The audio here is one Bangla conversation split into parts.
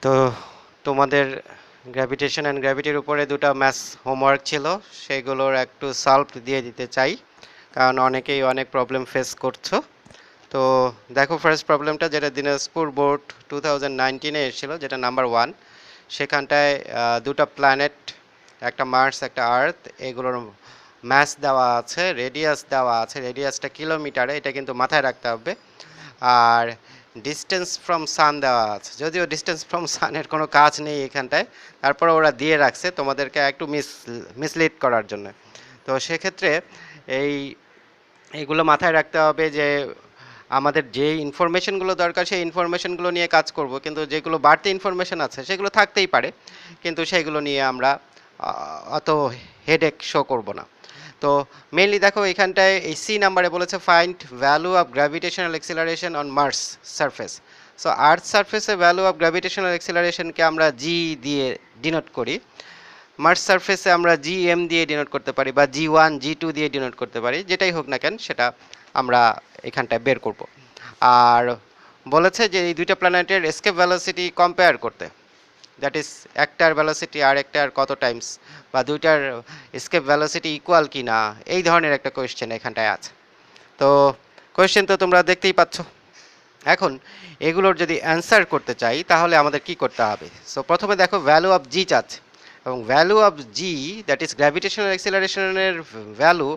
তো তোমাদের গ্র্যাভিটেশন অ্যান্ড গ্র্যাভিটির উপরে দুটো ম্যাথস হোমওয়ার্ক ছিল, সেগুলোর একটু সলভ দিয়ে দিতে চাই, কারণ অনেকেই অনেক প্রবলেম ফেস করছো। তো দেখো, ফার্স্ট প্রবলেমটা যেটা দিনাজপুর বোর্ড 2019-এ এসেছিল, যেটা নাম্বার 1, সেখানটায় দুটো প্ল্যানেট, একটা মার্স একটা আর্থ, এগুলোর ম্যাস দেওয়া আছে, রেডিয়াস দেওয়া আছে, রেডিয়াসটা কিলোমিটারে, এটা কিন্তু মাথায় রাখতে হবে। আর ডিস্টেন্স ফ্রম সান দেওয়া আছে, যদিও ডিস্টেন্স ফ্রম সানের কোনো কাজ নেই এখানটায়, তারপরে ওরা দিয়ে রাখছে তোমাদেরকে একটু মিসলিড করার জন্য। তো সেক্ষেত্রে এই এগুলো মাথায় রাখতে হবে যে আমাদের যে ইনফরমেশনগুলো দরকার সেই ইনফরমেশনগুলো নিয়ে কাজ করব, কিন্তু যেগুলো বাড়তি ইনফরমেশন আছে সেগুলো থাকতেই পারে, কিন্তু সেগুলো নিয়ে আমরা অত হেডেক শো করব না। তো মেইনলি দেখো, এখানটায় এই সি নাম্বারে বলেছে find value of gravitational acceleration on Mars surface. So Earth সারফেসে ভ্যালু অফ গ্র্যাভিটেশনাল এক্সিলারেশনকে আমরা জি দিয়ে ডিনোট করি, মার্স সারফেসে আমরা জি এম দিয়ে ডিনোট করতে পারি, বা G1 G2 দিয়ে ডিনোট করতে পারি, যেটাই হোক না কেন সেটা আমরা এখানটায় বের করব। আর বলেছে যে এই দুইটা প্ল্যানেটের এসকেপ ভেলোসিটি কম্পেয়ার করতে, দ্যাট ইজ একটার ভেলোসিটি আর একটার কত টাইমস, বা দুইটার এসকেপ ভেলোসিটি ইকুয়াল কি না, এই ধরনের একটা কোয়েশ্চেন এখানটায় আছে। তো কোয়েশ্চেন তো তোমরা দেখতেই পাচ্ছ। এখন এগুলোর যদি অ্যান্সার করতে চাই তাহলে আমাদের কি করতে হবে? সো প্রথমে দেখো, ভ্যালু অফ জি চাচ্ছে, এবং value of G, that is gravitational অ্যাক্সিলারেশনের ভ্যালু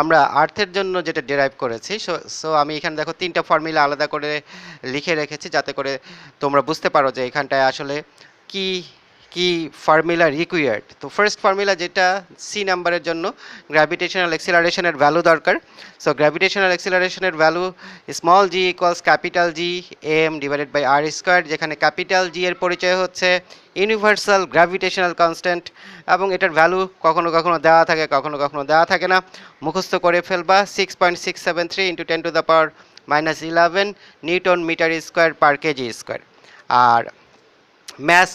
আমরা আর্থের জন্য যেটা ডেরাইভ করেছি। সো সো আমি এখানে দেখো তিনটা ফর্মুলা আলাদা করে লিখে রেখেছি, যাতে করে তোমরা বুঝতে পারো যে এখানটায় আসলে কি কি ফর্মুলা রিকোয়ার্ড। তো ফার্স্ট ফর্মুলা যেটা সি নাম্বারের জন্য, গ্র্যাভিটেশনাল অ্যাক্সিলারেশনের ভ্যালু দরকার। সো গ্র্যাভিটেশনাল অ্যাক্সিলারেশনের value small G equals capital G M divided by R square, যেখানে ক্যাপিটাল জি এর পরিচয় হচ্ছে ইউনিভার্সাল গ্র্যাভিটেশনাল কনস্ট্যান্ট, এবং এটার ভ্যালু কখনো কখনো দেওয়া থাকে, কখনো কখনো দেওয়া থাকে না, মুখস্থ করে ফেলবা। 6.673 into 10⁻11 newton metre square per KG square. আর ম্যাস,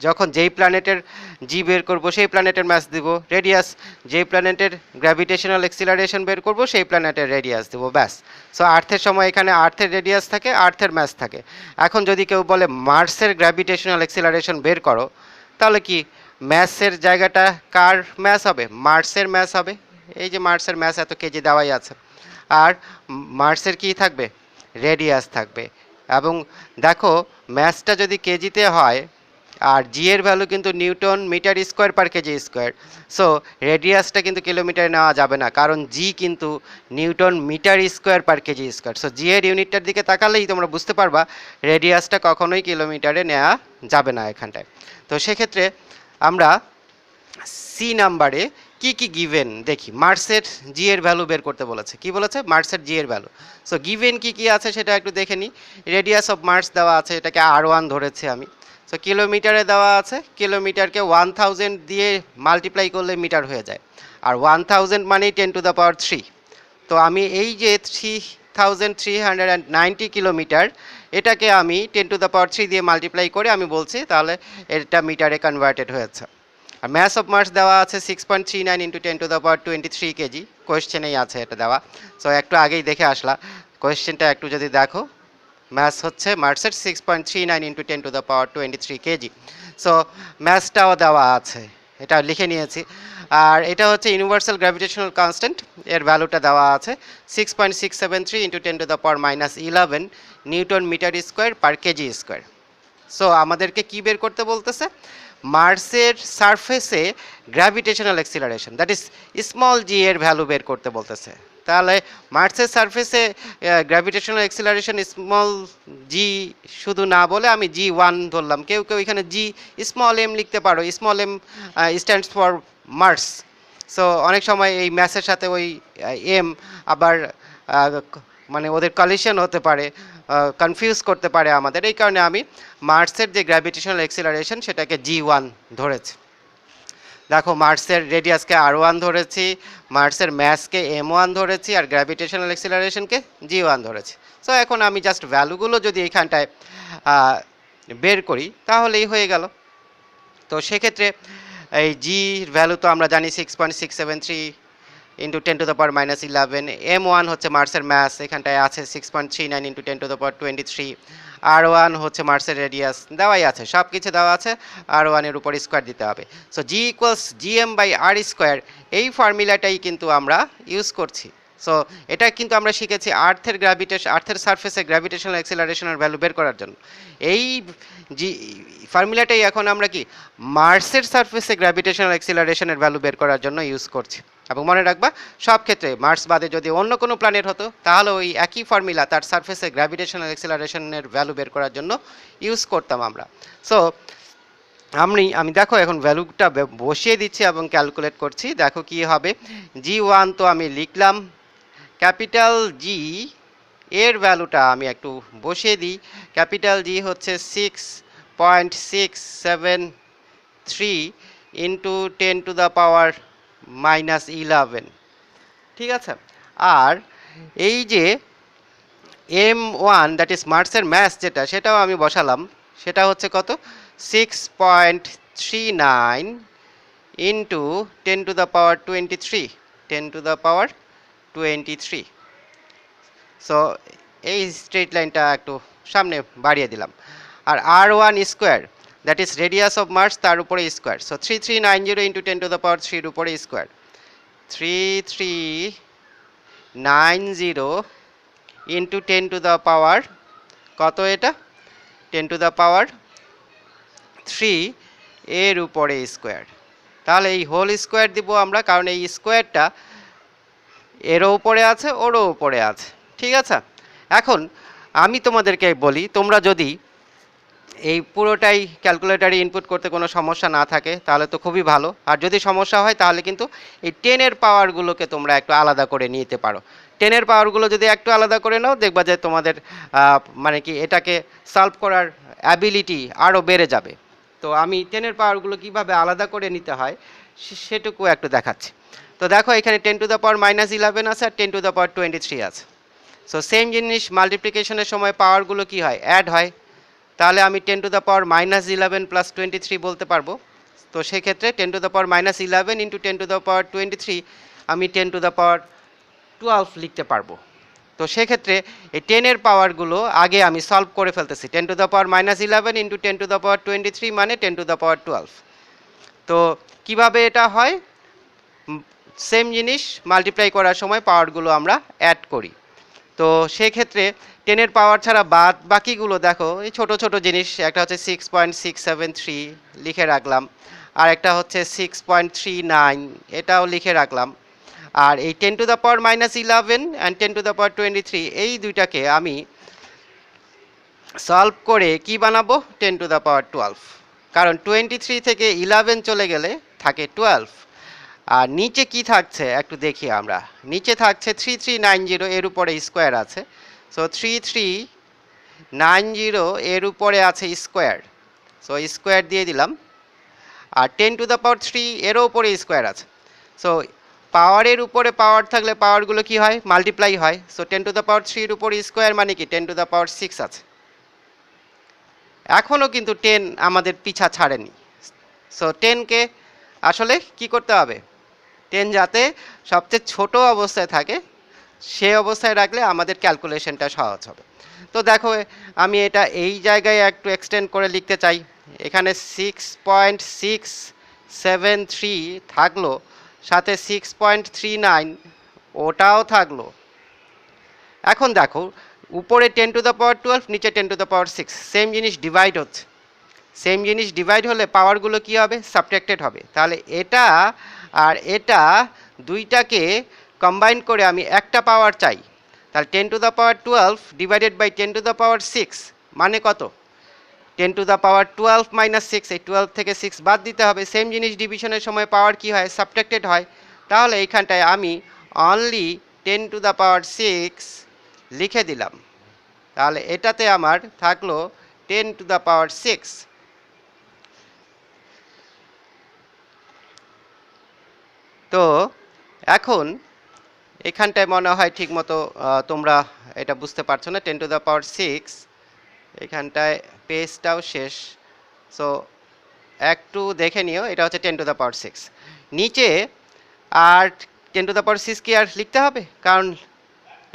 যখন যেই প্ল্যানেটের জি বের করব সেই প্ল্যানেটের ম্যাস দিব, রেডিয়াস যেই প্ল্যানেটের গ্র্যাভিটেশনাল এক্সিলারেশন বের করব সেই প্ল্যানেটের রেডিয়াস দিব, ব্যাস। সো আর্থের সময় এখানে আর্থের রেডিয়াস থাকে, আর্থের ম্যাস থাকে। এখন যদি কেউ বলে মার্সের গ্র্যাভিটেশনাল এক্সিলারেশন বের করো, তাহলে কি ম্যাসের জায়গাটা কার ম্যাস হবে? মার্সের ম্যাস হবে। এই যে মার্সের ম্যাস এত কেজি দেওয়াই আছে, আর মার্সের কি থাকবে? রেডিয়াস থাকবে। এবং দেখো, ম্যাসটা যদি কেজিতে হয়, আর জি এর ভ্যালু কিন্তু newton metre square per KG square, so রেডিয়াসটা কিন্তু কিলোমিটারে নেওয়া যাবে না, কারণ জি কিন্তু newton metre square per KG square. So G এর ইউনিটটার দিকে তাকালেই তোমরা বুঝতে পারবা রেডিয়াসটা কখনোই কিলোমিটারে নেওয়া যাবে না এখানটায়। তো সেক্ষেত্রে আমরা সি নাম্বারে কি কি গিভেন দেখি। মার্সের জি এর ভ্যালু বের করতে বলেছে, কি বলেছে? মার্সের জি এর ভ্যালু। সো গিভেন কি কি আছে সেটা একটু দেখে নিই। রেডিয়াস অফ মার্স দেওয়া আছে, এটাকে R1 ধরেছি আমি। সো কিলোমিটারে দেওয়া আছে, কিলোমিটারকে 1000 দিয়ে মাল্টিপ্লাই করলে মিটার হয়ে যায়, আর 1000 মানেই 10⁻3। তো আমি এই যে 3390 কিলোমিটার, এটাকে আমি 10⁻3 দিয়ে মাল্টিপ্লাই করে আমি বলছি, তাহলে এটা মিটারে কনভার্টেড হয়েছে। আর ম্যাস অফ মার্স দেওয়া আছে 6.39 ইন্টু 10⁻23 কেজি, কোয়েশ্চেনেই আছে এটা দেওয়া। সো একটু আগেই দেখে আসলা, কোয়েশ্চেনটা একটু যদি দেখো, ম্যাস হচ্ছে মার্সের 6.39 ইন্টু 10⁻23 কেজি। সো ম্যাসটাও দেওয়া আছে, এটা লিখে নিয়েছি। আর এটা হচ্ছে ইউনিভার্সাল গ্র্যাভিটেশনাল কনস্ট্যান্ট, এর ভ্যালুটা দেওয়া আছে 6.673 into 10⁻11 newton metre square per KG square. So আমাদেরকে কি বের করতে বলতেছে? মার্সের সারফেসে gravitational acceleration, that is small g এর ভ্যালু বের করতে বলতেছে। তাহলে মার্সের সারফেসে গ্র্যাভিটেশনাল অ্যাক্সিলারেশন স্মল জি শুধু না বলে আমি G1 ধরলাম। কেউ কেউ এখানে জি স্মল এম লিখতে পারো, small m stands for Mars. So অনেক সময় এই ম্যাসের সাথে ওই এম আবার মানে ওদের কলিশন হতে পারে, কনফিউজ করতে পারে আমাদের, এই কারণে আমি মার্সের যে গ্র্যাভিটেশনাল এক্সিলারেশন সেটাকে G1 ধরেছি। দেখো, মার্সের রেডিয়াসকে R1 ধরেছি, মার্সের ম্যাসকে M1 ধরেছি, আর গ্র্যাভিটেশনাল এক্সিলারেশনকে G1 ধরেছি। সো এখন আমি জাস্ট ভ্যালুগুলো যদি এইখানটায় বের করি তাহলেই হয়ে গেল। তো সেক্ষেত্রে এই জির ভ্যালু তো আমরা জানি 6.673 ইন্টু 10⁻⁻11। M1 হচ্ছে মার্সের ম্যাস, এখানটায় আছে 6.39 ইন্টু 10⁻23। R1 হচ্ছে মার্সের রেডিয়াস, দেওয়াই আছে, সব কিছু দেওয়া আছে। R1 এর উপর স্কোয়ার দিতে হবে। So G equals GM/R square, এই ফর্মুলাটাই কিন্তু আমরা ইউজ করছি। সো এটা কিন্তু আমরা শিখেছি আর্থের সারফেসে গ্র্যাভিটেশনাল অ্যাক্সিলারেশনের ভ্যালু বের করার জন্য। এই জি ফর্মুলাটাই এখন আমরা কি মার্সের সারফেসে গ্র্যাভিটেশনাল অ্যাক্সিলারেশনের ভ্যালু বের করার জন্য ইউজ করছি। এবং মনে রাখবা, সব ক্ষেত্রে মার্স বাদে যদি অন্য কোনো প্ল্যানেট হতো তাহলে ওই একই ফর্মুলা তার সারফেসে গ্র্যাভিটেশনাল অ্যাক্সিলারেশনের ভ্যালু বের করার জন্য ইউজ করতাম আমরা। সো আমি দেখো এখন ভ্যালুটা বসিয়ে দিচ্ছি এবং ক্যালকুলেট করছি। দেখো কি হবে। G1 তো আমি লিখলাম, ক্যাপিটাল জি এর ভ্যালুটা আমি একটু বসিয়ে দিই। ক্যাপিটাল জি হচ্ছে 6.673 ইন্টু 10⁻⁻11, ঠিক আছে। আর এই যে M1 দ্যাট ইজ মার্সের ম্যাস যেটা, সেটাও আমি বসালাম। সেটা হচ্ছে কত, 6.39 ইন্টু 10⁻23, 10⁻23। সো এই স্ট্রেট লাইনটা একটু সামনে বাড়িয়ে দিলাম। আর R1 square that is radius of Mars, তার উপরে স্কোয়ার। সো 3390 ইন্টু 10⁻3 এর উপরে স্কোয়ার, 3390 ইন্টু 10⁻, কত এটা, 10⁻3 এর উপরে স্কোয়ার। তাহলে এই হোল স্কোয়ার দিব আমরা, কারণ এই স্কোয়ারটা এরও উপরে আছে ওরও উপরে আছে, ঠিক আছে। এখন আমি তোমাদেরকে বলি, তোমরা যদি এই পুরোটাই ক্যালকুলেটারে ইনপুট করতে কোনো সমস্যা না থাকে তাহলে তো খুবই ভালো। আর যদি সমস্যা হয় তাহলে কিন্তু এই 10-এর পাওয়ারগুলোকে তোমরা একটু আলাদা করে নিতে পারো। 10-এর পাওয়ারগুলো যদি একটু আলাদা করে নাও, দেখবা যে তোমাদের মানে কি এটাকে সলভ করার অ্যাবিলিটি আরও বেড়ে যাবে। তো আমি 10-এর পাওয়ারগুলো কীভাবে আলাদা করে নিতে হয় সেটুকু একটু দেখাচ্ছি। তো দেখো, এখানে 10⁻⁻11 আছে আর 10⁻23 আছে। সো সেম জিনিস মাল্টিপ্লিকেশনের সময় পাওয়ারগুলো কি হয়, অ্যাড হয়। তাহলে আমি 10⁻⁻11 প্লাস 23 বলতে পারবো। তো সেক্ষেত্রে 10⁻11 ইন্টু 10⁻23 আমি 10⁻12 লিখতে পারবো। তো সেক্ষেত্রে এই 10-এর পাওয়ারগুলো আগে আমি সলভ করে ফেলতেছি। 10⁻11 ইন্টু 10⁻23 মানে 10⁻12। তো কিভাবে এটা হয়, সেম জিনিস মাল্টিপ্লাই করার সময় পাওয়ারগুলো আমরা অ্যাড করি। তো সেক্ষেত্রে 10-এর পাওয়ার ছাড়া বাকিগুলো দেখো, এই ছোট ছোট জিনিস। একটা হচ্ছে 6.673 লিখে রাখলাম, আর একটা হচ্ছে 6.39, এটাও লিখে রাখলাম। আর এই 10⁻11 অ্যান্ড 10⁻23 এই দুইটাকে আমি সলভ করে কি বানাবো, 10⁻12। কারণ 23 থেকে 11 চলে গেলে থাকে 12। আর নিচে কি থাকছে একটু দেখি আমরা। নিচে থাকছে 3390, এর উপরে স্কোয়ার আছে। সো 3390 এর উপরে আছে স্কোয়ার, সো স্কোয়ার দিয়ে দিলাম। আর 10⁻3 এরও উপরে স্কোয়ার আছে। সো পাওয়ারের উপরে পাওয়ার থাকলে পাওয়ারগুলো কি হয়, মাল্টিপ্লাই হয়। সো 10⁻3 এর উপরে স্কোয়ার মানে কি 10⁻6 আছে। এখনও কিন্তু 10 আমাদের পিছা ছাড়েনি। সো 10কে আসলে কি করতে হবে, 10 যাতে সবচেয়ে ছোট অবস্থায় থাকে সে অবস্থায় রাখলে আমাদের ক্যালকুলেশনটা সহজ হবে। তো দেখো, আমি এটা এই জায়গায় একটু এক্সটেন্ড করে লিখতে চাই। এখানে 6.673 থাকলো, সাথে 6.39 ওটাও থাকলো। এখন দেখো, উপরে 10⁻12, নিচে 10⁻6, সেম জিনিস ডিভাইড হচ্ছে। সেম জিনিস ডিভাইড হলে পাওয়ারগুলো কি হবে, সাবট্রাক্টেড হবে। তাহলে এটা আর এটা দুইটাকে কম্বাইন করে আমি একটা পাওয়ার চাই। তাহলে 10⁻12 ডিভাইডেড বাই 10⁻6 মানে কত, 10⁻12 মাইনাস 6, এই 12 থেকে 6 বাদ দিতে হবে। সেম জিনিস ডিভিশনের সময় পাওয়ার কি হয়, সাবট্রাক্টেড হয়। তাহলে এইখানটায় আমি অনলি 10⁻6 লিখে দিলাম। তাহলে এটাতে আমার থাকলো 10⁻6। তো এখন এখানটায় মনে হয় ঠিকমতো তোমরা এটা বুঝতে পারছো না। 10⁻6 এখানটায় পেজটাও শেষ। সো একটু দেখে নিও, এটা হচ্ছে 10⁻6। নিচে আর 10⁻⁶ কি আর লিখতে হবে? কারণ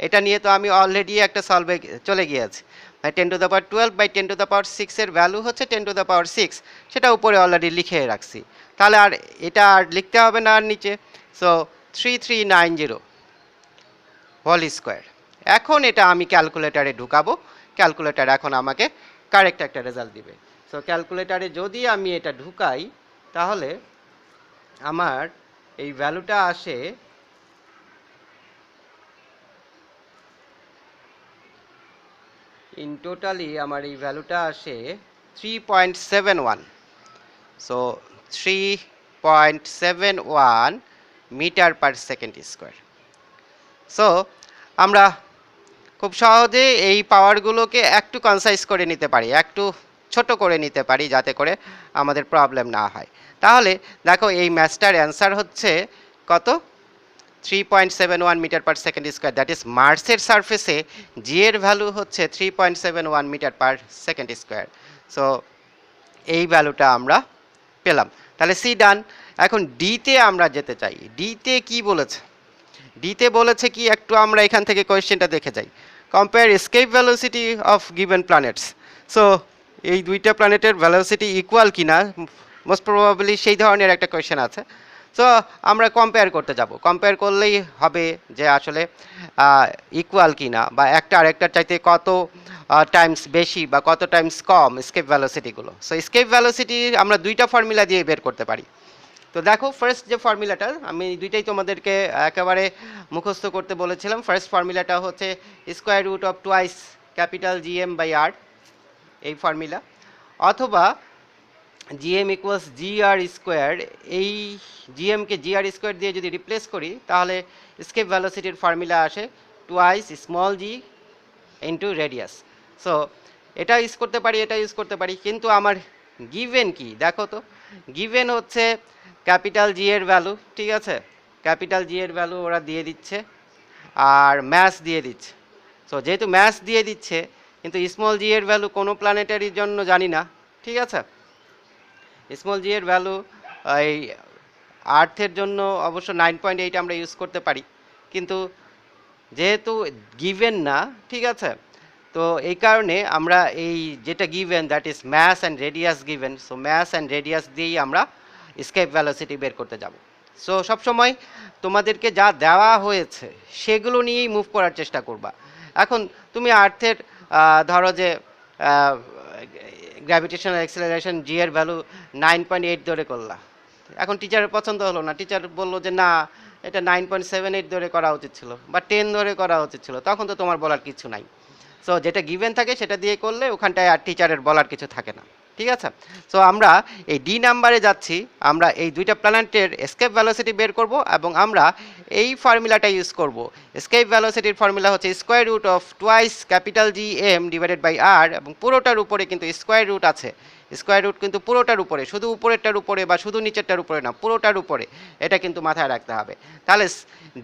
এটা নিয়ে তো আমি অলরেডি একটা সলভে চলে গিয়েছি। 10⁻12/10⁻6 এর ভ্যালু হচ্ছে 10⁻6, সেটা উপরে অলরেডি লিখে রাখছি। তাহলে আর এটা আর লিখতে হবে না আর নিচে। So 3390 whole square. এখন এটা আমি ক্যালকুলেটারে ঢুকাবো, ক্যালকুলেটার এখন আমাকে কারেক্ট একটা রেজাল্ট দিবে। সো ক্যালকুলেটারে যদি আমি এটা ঢুকাই তাহলে আমার এই ভ্যালুটা আসে ইন টোটালি আমার এই ভ্যালুটা আসে 3.71। So 3.71 metre per second square. So আমরা খুব সহজে এই পাওয়ারগুলোকে একটু কনসাইজ করে নিতে পারি, একটু ছোট করে নিতে পারি, যাতে করে আমাদের প্রবলেম না হয়। তাহলে দেখো এই ম্যাথটার অ্যান্সার হচ্ছে কত? 3.71 metre per second square. That is মার্সের সারফেসে জি এর ভ্যালু হচ্ছে 3.71 metre per second square. So এই ভ্যালুটা আমরা পেলাম। তাহলে সি ডান। এখন ডিতে আমরা যেতে চাই। ডিতে কি বলেছে? ডিতে বলেছে কি, একটু আমরা এখান থেকে কোয়েশ্চেনটা দেখে যাই। Compare escape velocity of given planets. So এই দুইটা প্ল্যানেটের ভেলোসিটি ইকুয়াল কিনা, মোস্ট প্রবাবলি সেই ধরনের একটা কোয়েশ্চেন আছে। সো আমরা কম্পেয়ার করতে যাব। কম্পেয়ার করলেই হবে যে আসলে ইকুয়াল কিনা, বা একটা আরেকটার চাইতে কত টাইমস বেশি বা কত টাইমস কম এসকেপ ভেলোসিটিগুলো। সো এসকেপ ভেলোসিটি আমরা দুইটা ফর্মুলা দিয়ে বের করতে পারি। তো দেখো ফার্স্ট যে ফর্মুলাটা, আমি দুইটাই তোমাদেরকে একেবারে মুখস্থ করতে বলেছিলাম। ফার্স্ট ফর্মুলাটা হচ্ছে square root of twice capital GM by R, এই ফর্মুলা। অথবা GM equals G R square, এই জিএমকে জি আর স্কোয়ার দিয়ে যদি রিপ্লেস করি তাহলে স্কেপ ভ্যালোসিটির ফর্মুলা আসে টুয়াইস স্মল জি ইন্টু রেডিয়াস। সো এটা ইউজ করতে পারি, এটা ইউজ করতে পারি, কিন্তু আমার গিভেন কি দেখো তো। গিভেন হচ্ছে ক্যাপিটাল জি এর ভ্যালু, ঠিক আছে? ক্যাপিটাল জি এর ভ্যালু ওরা দিয়ে দিচ্ছে, আর ম্যাস দিয়ে দিচ্ছে। সো যেহেতু ম্যাস দিয়ে দিচ্ছে, কিন্তু স্মল জি এর ভ্যালু কোনো প্ল্যানেটারির জন্য জানি না, ঠিক আছে? স্মল জি এর ভ্যালু এই আর্থের জন্য অবশ্য 9.8 আমরা ইউজ করতে পারি, কিন্তু যেহেতু গিভেন না, ঠিক আছে? তো এই কারণে আমরা এই যেটা given, that is mass and radius given. So mass and radius দিয়েই আমরা স্কেপ ভ্যালোসিটি বের করতে যাব। সো সবসময় তোমাদেরকে যা দেওয়া হয়েছে সেগুলো নিয়েই মুভ করার চেষ্টা করবা। এখন তুমি আর্থের ধরো যে গ্র্যাভিটেশনাল অ্যাক্সেলারেশন জি এর ভ্যালু 9.8 ধরে করলা। এখন টিচারের পছন্দ হলো না, টিচার বললো যে না, এটা 9.78 ধরে করা উচিত ছিল, বা 10 ধরে করা উচিত ছিল। তখন তো তোমার বলার কিছু নাই। সো যেটা গিভেন থাকে সেটা দিয়ে করলে ওখানটায় আর টিচারের বলার কিছু থাকে না, ঠিক আছে? সো আমরা এই ডি নাম্বারে যাচ্ছি। আমরা এই দুইটা প্ল্যানেটের এসকেপ ভ্যালোসিটি বের করব, এবং আমরা এই ফর্মুলাটা ইউজ করব। এসকেপ ভ্যালোসিটির ফর্মুলা হচ্ছে square root of twice capital G M divided by R, এবং পুরোটার উপরে কিন্তু স্কোয়ার রুট আছে। স্কোয়ার রুট কিন্তু পুরোটার উপরে, শুধু উপরেরটার উপরে বা শুধু নিচেরটার উপরে না, পুরোটার উপরে। এটা কিন্তু মাথায় রাখতে হবে। তাহলে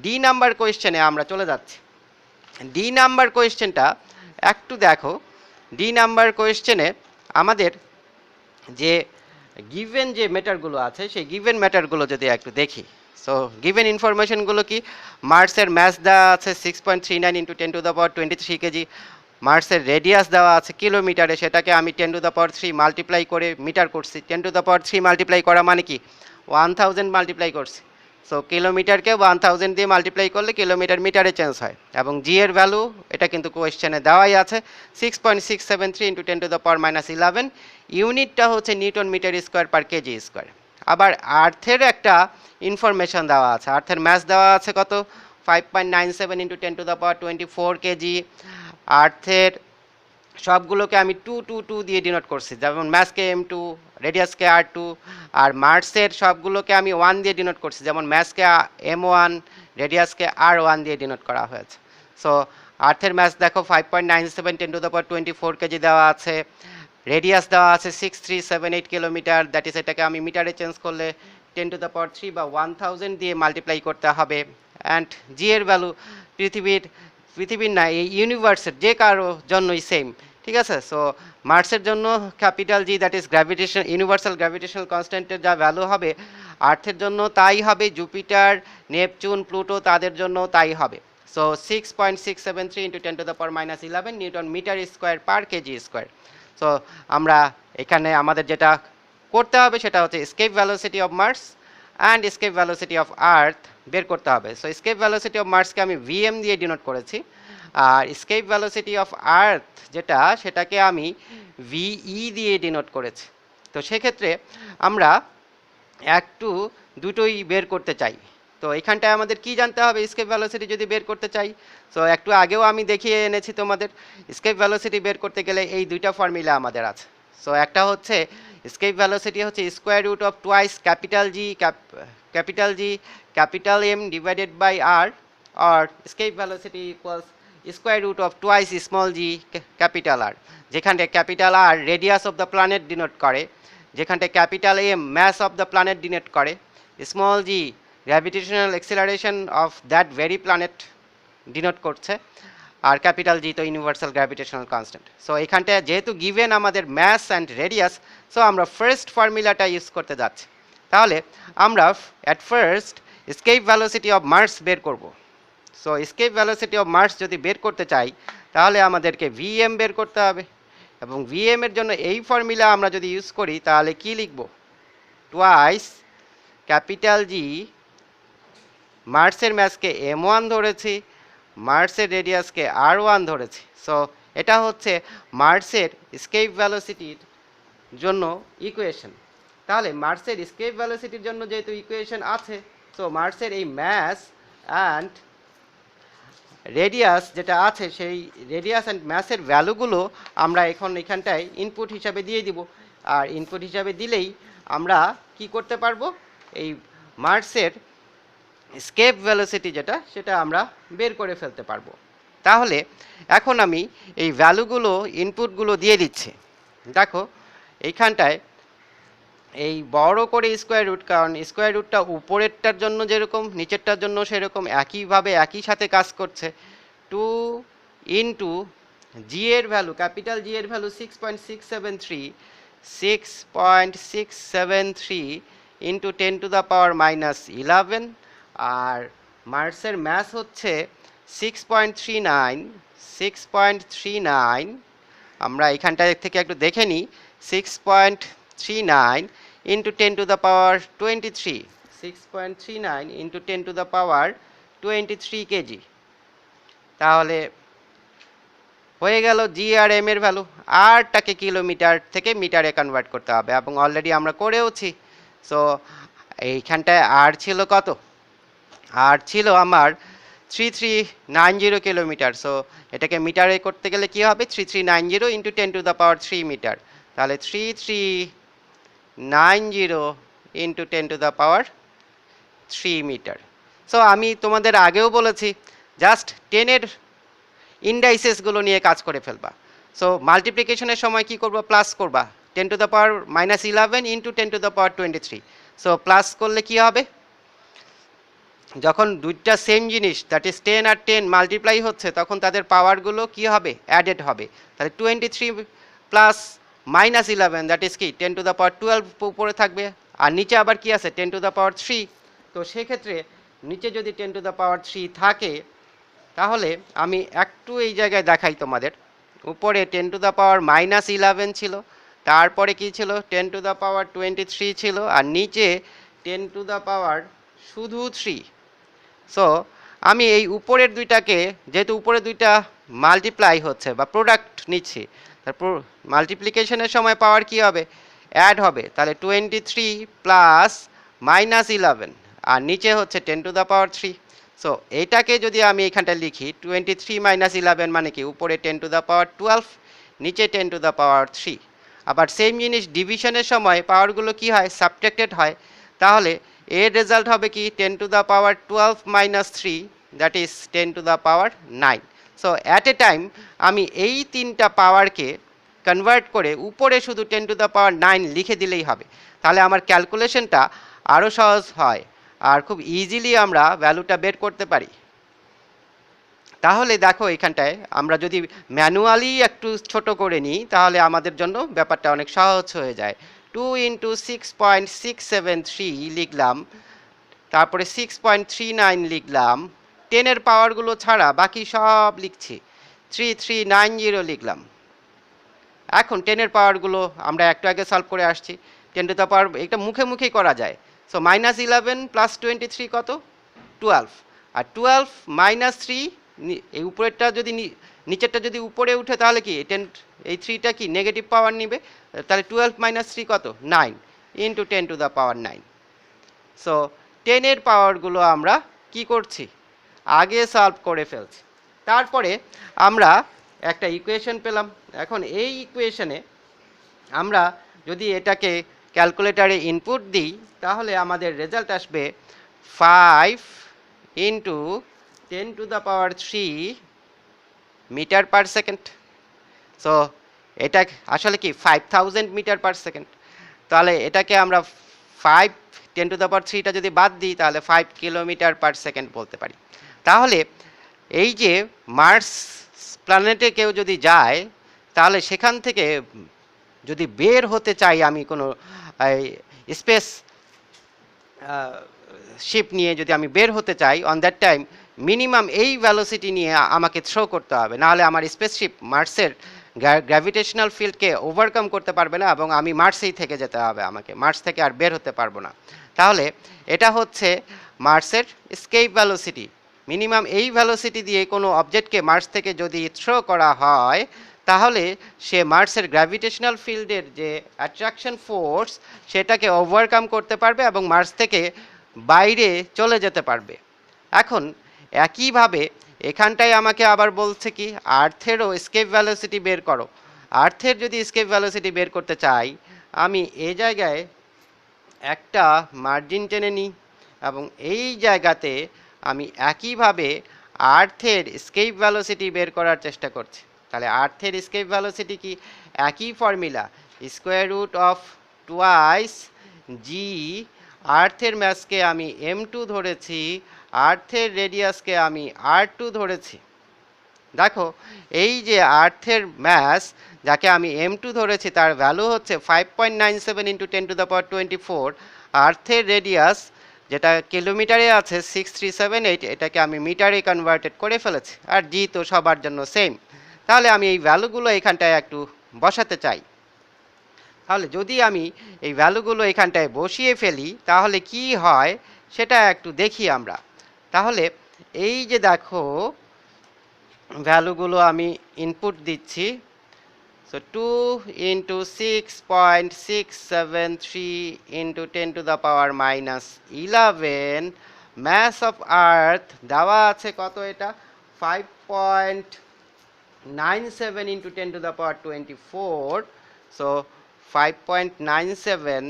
ডি নাম্বার কোয়েশ্চেনে আমরা চলে যাচ্ছি। ডি নাম্বার কোয়েশ্চেনটা একটু দেখো। ডি নাম্বার কোয়েশ্চেনে আমাদের যে গিভেন যে ম্যাটারগুলো আছে, সেই গিভেন ম্যাটারগুলো যদি একটু দেখি। সো গিভেন ইনফরমেশনগুলো কি? মার্সের ম্যাস দেওয়া আছে 6.39 ইন্টু 10⁻23 কেজি। মার্সের রেডিয়াস দেওয়া আছে কিলোমিটারে, সেটাকে আমি 10⁻3 মাল্টিপ্লাই করে মিটার করছি। 10⁻3 মাল্টিপ্লাই করা মানে কি? 1000 মাল্টিপ্লাই করছি। সো কিলোমিটারকে 1000 দিয়ে মাল্টিপ্লাই করলে কিলোমিটার মিটারে চেঞ্জ হয়। এবং জি এর ভ্যালু এটা কিন্তু কোয়েশ্চেনে দেওয়াই আছে 6.673 ইন্টু 10⁻11। ইউনিটটা হচ্ছে newton metre square per KG square. আবার আর্থের একটা ইনফরমেশন দেওয়া আছে। আর্থের ম্যাস দেওয়া আছে কত? 5.97 ইন্টু 10⁻24 কেজি। আর্থের সবগুলোকে আমি 2 দিয়ে ডিনোট করছি, যেমন ম্যাসকে M2, রেডিয়াসকে R2। আর মার্সের সবগুলোকে আমি 1 দিয়ে ডিনোট করছি, যেমন ম্যাসকে M1, রেডিয়াসকে R1 দিয়ে ডিনোট করা হয়েছে। সো আর্থের ম্যাস দেখো 5.97 10⁻24 কেজি দেওয়া আছে। রেডিয়াস দেওয়া আছে 6378 কিলোমিটার। দ্যাট ইজ এটাকে আমি মিটারে চেঞ্জ করলে 10⁻3 বা 1000 দিয়ে মাল্টিপ্লাই করতে হবে। অ্যান্ড জি এর ভ্যালু পৃথিবীর না, এই ইউনিভার্সের যে কারো জন্যই সেম, ঠিক আছে। সো মার্সের জন্য capital G that is gravitation universal gravitational কনস্ট্যান্টের যা ভ্যালু হবে আর্থের জন্য তাই হবে, জুপিটার, নেপচুন, প্লুটো তাদের জন্য তাই হবে। So 6.673 into 10⁻⁻11 newton metre square per KG square. So আমরা এখানে আমাদের যেটা করতে হবে সেটা হচ্ছে escape velocity of Mars and escape velocity of Earth বের করতে হবে। সো এসকেপ ভ্যালোসিটি অফ মার্সকে আমি ভিএম দিয়ে ডিনোট করেছি, আর এসকেপ ভ্যালোসিটি অফ আর্থ যেটা সেটাকে আমি ভিই দিয়ে ডিনোট করেছি। তো সেক্ষেত্রে আমরা একটু দুটোই বের করতে চাই। তো এখানটায় আমাদের কি জানতে হবে এসকেপ ভ্যালোসিটি যদি বের করতে চাই? সো একটু আগেও আমি দেখিয়ে এনেছি তোমাদের, এসকেপ ভ্যালোসিটি বের করতে গেলে এই দুইটা ফর্মুলা আমাদের আছে। সো একটা হচ্ছে এসকেপ ভ্যালোসিটি হচ্ছে square root of twice capital G capital M divided by R, আর escape velocity equals square root of twice small G capital R, যেখানে capital R radius of the planet denote করে, যেখানটা capital M mass of the planet denote করে, small G gravitational acceleration of that very planet denote করছে, আর ক্যাপিটাল জি তো ইউনিভার্সাল গ্র্যাভিটেশনাল কনস্ট্যান্ট। সো এখানটায় যেহেতু গিভেন আমাদের ম্যাস অ্যান্ড রেডিয়াস, সো আমরা ফার্স্ট ফর্মুলাটা ইউজ করতে যাচ্ছি। তাহলে আমরা at first escape velocity of Mars বের করব। So escape velocity of Mars যদি বের করতে চাই তাহলে আমাদেরকে ভিএম বের করতে হবে, এবং ভিএম এর জন্য এই ফর্মুলা আমরা যদি ইউজ করি তাহলে কি লিখব? টুয়াইস ক্যাপিটাল জি, মার্সের ম্যাসকে M1 ধরেছি, মার্সের রেডিয়াসকে R1 ধরেছি। সো এটা হচ্ছে মার্সের এসকেপ ভ্যালোসিটির জন্য ইকুয়েশন। তাহলে মার্সের এসকেপ ভ্যালোসিটির জন্য যেহেতু ইকুয়েশন আছে, সো মার্সের এই ম্যাস অ্যান্ড রেডিয়াস যেটা আছে সেই রেডিয়াস অ্যান্ড ম্যাসের ভ্যালুগুলো আমরা এখানটায় ইনপুট হিসাবে দিয়ে দিব, আর ইনপুট হিসাবে দিলেই আমরা কি করতে পারবো, এই মার্সের এসকেপ ভ্যালোসিটি যেটা সেটা আমরা বের করে ফেলতে পারবো। তাহলে এখন আমি এই ভ্যালুগুলো ইনপুটগুলো দিয়ে দিচ্ছি। দেখো এইখানটায় এই বড় করে স্কোয়ার রুট, কারণ স্কোয়ার রুটটা উপরেরটার জন্য যেরকম নিচেরটার জন্য সেরকম একইভাবে একই সাথে কাজ করছে। 2 ইন্টু জি এর ভ্যালু, ক্যাপিটাল জি এর ভ্যালু 6.673 ইন্টু 10⁻⁻11, আর মার্সের ম্যাস হচ্ছে 6.39, আমরা এখানটা থেকে একটু দেখে নিই, 6.39 ইন্টু 10⁻23, 6.39 ইন্টু 10⁻23 কেজি। তাহলে হয়ে গেল জি আর এম এর ভ্যালু। আরটাকে কিলোমিটার থেকে মিটারে কনভার্ট করতে হবে, এবং অলরেডি আমরা করেওছি। সো এইখানটায় আর ছিল কত? আর ছিল আমার 3390 কিলোমিটার। সো এটাকে মিটারে করতে গেলে কি হবে? 3390 ইন্টু 10⁻³ মিটার। তাহলে 3390 ইন্টু 10⁻³ মিটার। সো আমি তোমাদের আগেও বলেছি জাস্ট 10-এর ইন্ডাইসেসগুলো নিয়ে কাজ করে ফেলবা। সো মাল্টিপ্লিকেশনের সময় কি করবা? প্লাস করবা 10⁻⁻11 ইন্টু 10⁻23। সো প্লাস করলে কি হবে? যখন দুইটা সেম জিনিস দ্যাট ইজ 10 আর 10 মাল্টিপ্লাই হচ্ছে তখন তাদের পাওয়ারগুলো কি হবে? অ্যাডেড হবে। তাহলে 23 প্লাস -11 দ্যাট ইজ কি 10⁻12 উপরে থাকবে, আর নিচে আবার কি আছে? 10⁻3। তো সেক্ষেত্রে নিচে যদি 10⁻3 থাকে তাহলে আমি একটু এই জায়গায় দেখাই তোমাদের। উপরে 10⁻−11 ছিল, তারপরে কি ছিল? 10⁻23 ছিল, আর নিচে 10⁻³ শুধু 3। সো আমি এই উপরের দুইটাকে, যেহেতু উপরের দুইটা মাল্টিপ্লাই হচ্ছে বা প্রোডাক্ট নিচ্ছি, তারপর মাল্টিপ্লিকেশনের সময় পাওয়ার কি হবে? অ্যাড হবে। তাহলে 23 প্লাস -11, আর নিচে হচ্ছে 10⁻3। সো এইটাকে যদি আমি এখানটা লিখি 23 - 11 মানে কি? উপরে 10⁻12, নিচে 10⁻3। আবার সেম জিনিস ডিভিশনের সময় পাওয়ারগুলো কি হয়? সাবট্রাক্টেড হয়। তাহলে এর রেজাল্ট হবে কি? 10⁻12 - 3 that is 10⁻9। So at a time আমি এই তিনটা পাওয়ারকে কনভার্ট করে উপরে শুধু 10⁻9 লিখে দিলেই হবে। তাহলে আমার ক্যালকুলেশনটা আরও সহজ হয়, আর খুব ইজিলি আমরা ভ্যালুটা বের করতে পারি। তাহলে দেখো এখানটায় আমরা যদি ম্যানুয়ালি একটু ছোট করে নিই তাহলে আমাদের জন্য ব্যাপারটা অনেক সহজ হয়ে যায়। 2 × 6.673 লিখলাম, তারপরে 6.39 লিখলাম, 10-এর পাওয়ারগুলো ছাড়া বাকি সব লিখছি, 3390 লিখলাম। এখন 10-এর পাওয়ারগুলো আমরা একটু আগে সলভ করে আসছি, 10⁻, এটা মুখে মুখেই করা যায়। সো -11 + 23 কত? 12। আর 12 - 3, এই উপরেরটা যদি নিচেরটা যদি উপরে উঠে তাহলে কি 10, এই 3টা কি নেগেটিভ পাওয়ার নিবে, তাহলে 12 - 3 কত? 9 × 10⁻৯। সো 10-এর পাওয়ারগুলো আমরা কি করছি, আগে সলভ করে ফেলছি। তারপরে আমরা একটা ইকুয়েশন পেলাম। এখন এই ইকুয়েশনে আমরা যদি এটাকে ক্যালকুলেটারে ইনপুট দিই তাহলে আমাদের রেজাল্ট আসবে 5 × 10⁻³ মিটার পার সেকেন্ড। সো এটা আসলে কি 5000 মিটার পার সেকেন্ড। তাহলে এটাকে আমরা 5 10⁻³ যদি বাদ দিই তাহলে 5 কিলোমিটার পার সেকেন্ড বলতে পারি। তাহলে এই যে মার্স প্ল্যানেটে কেউ যদি যায় তাহলে সেখান থেকে যদি বের হতে চাই, আমি কোনো স্পেস শিপ নিয়ে যদি আমি বের হতে চাই, অন দ্যাট টাইম মিনিমাম এই ভ্যালোসিটি নিয়ে আমাকে থ্রো করতে হবে, নাহলে আমার স্পেসশিপ মার্সের গ্র্যাভিটেশনাল ফিল্ডকে ওভারকাম করতে পারবে না এবং আমি মার্সেই থেকে যেতে হবে, আমাকে মার্স থেকে আর বের হতে পারবো না। তাহলে এটা হচ্ছে মার্সের এসকেপ ভ্যালোসিটি। মিনিমাম এই ভ্যালোসিটি দিয়ে কোনো অবজেক্টকে মার্স থেকে যদি থ্রো করা হয় তাহলে সে মার্সের গ্র্যাভিটেশনাল ফিল্ডের যে অ্যাট্রাকশন ফোর্স সেটাকে ওভারকাম করতে পারবে এবং মার্স থেকে বাইরে চলে যেতে পারবে। এখন একইভাবে এখানটায় আমাকে আবার বলছে কি আর্থেরও এসকেপ ভ্যালোসিটি বের করো। আর্থের যদি এসকেপ ভ্যালোসিটি বের করতে চাই আমি এই জায়গায় একটা মার্জিন টেনে নিই এবং এই জায়গাতে আমি একইভাবে আর্থের এসকেপ ভ্যালোসিটি বের করার চেষ্টা করছি। তাহলে আর্থের এসকেপ ভ্যালোসিটি কি? একই ফর্মুলা, √2 জি। আর্থের ম্যাসকে আমি m2 ধরেছি, আর্থের রেডিয়াসকে আমি r2 ধরেছি। দেখো এই যে আর্থের ম্যাস যাকে আমি m2 ধরেছি তার ভ্যালু হচ্ছে 5.97 × 10⁻24। আর্থের রেডিয়াস যেটা কিলোমিটারে আছে 6378, এটাকে আমি মিটারে কনভার্টেড করে ফেলেছি, আর জি তো সবার জন্য সেম। তাহলে আমি এই ভ্যালুগুলো এখানটায় একটু বসাতে চাই। তাহলে যদি আমি এই ভ্যালুগুলো এখানটায় বসিয়ে ফেলি তাহলে কি হয় সেটা একটু দেখি আমরা। তাহলে এই যে দেখো ভ্যালুগুলো আমি ইনপুট দিচ্ছি। সো 2 × 6.673 × 10⁻−11 ম্যাস অফ আর্থ দেওয়া আছে কত? এটা 5.97 × 10⁻24। সো 5.97